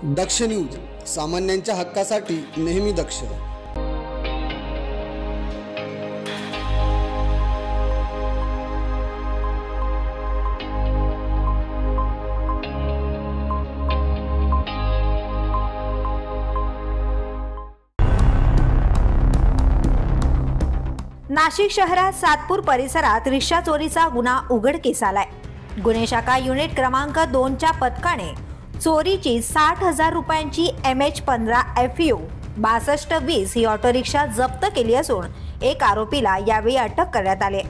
दक्ष news, सामान्यांच्या हक्कासाठी नेहमी दक्ष। नाशिक शहरात सातपूर परिसरात रिक्षा चोरीचा गुन्हा उघडकीस आलाय। गुन्हे शाखा युनिट क्रमांक 2 च्या पथकाने चोरीची 60,000 रुपयांची MH15 FU 6220 ही ऑटो रिक्षा जप्त केली असून एक आरोपीला यावेळी अटक करण्यात आली।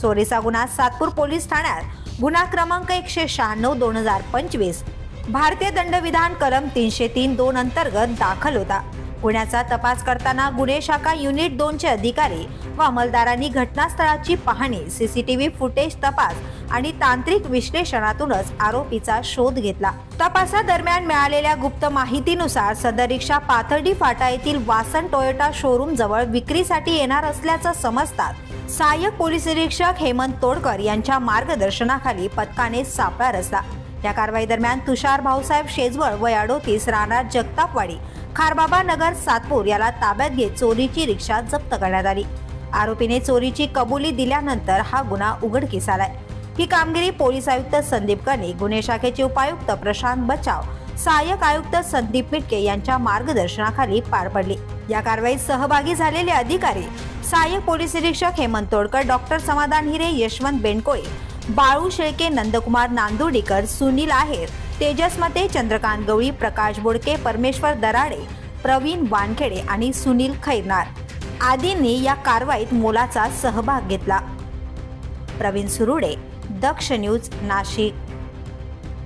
चोरीचा गुन्हा सातपूर पोलीस ठाण्यात गुन्हा क्रमांक 196/2025 भारतीय दंडविधान कलम 303(2) अंतर्गत दाखल होता। गुन्ह्याचा तपास करताना गुन्हे शाखा युनिट 2 चे अधिकारी व अंमलदारांनी घटनास्थळाची पाहणी, CCTV फुटेज तपास आणि तांत्रिक विश्लेषणातूनच आरोपीचा शोध घेतला। तपासादरम्यान मिळालेल्या गुप्त माहितीनुसार सदर रिक्षा पाथर्डी फाटा येथील वासन टोयोटा शोरूम जवळ विक्रीसाठी येणार असल्याचं समजतात सहाय्यक पोलीस निरीक्षक हेमंत तोडकर यांच्या मार्गदर्शनाखाली पथकाने सापळा रचला। या कारवाई दरम्यान तुषार भाऊसाहेब शेजवळ वय 38 राहणार जगतापवाडी खारबाबा नगर सातपूर याला ताब्यात घेत चोरीची रिक्षा जप्त करण्यात आली। आरोपीने चोरीची कबुली दिल्यानंतर हा गुन्हा उघडकीस आलाय। ही कामगिरी पोलीस आयुक्त संदीप कनिक, गुन्हे शाखेचे उपायुक्त प्रशांत बचाव, सहाय्यक आयुक्त संदीप मिटके यांच्या मार्गदर्शनाखाली पार पडली। या कारवाईत सहभागी झालेले अधिकारी सहाय्यक पोलीस निरीक्षक हेमंत तोडकर, डॉक्टर समाधान हिरे, यशवंत बेंडकोळे, बाळू शेळके, नंदकुमार नांदुर्डीकर, सुनील आहेर, तेजस मते, चंद्रकांत गवळी, प्रकाश बोडके, परमेश्वर दराडे, प्रवीण वानखेडे आणि सुनील खैरनार आदींनी या कारवाईत मोलाचा सहभाग घेतला। प्रवीण सुरुडे, दक्ष न्यूज, नाशिक।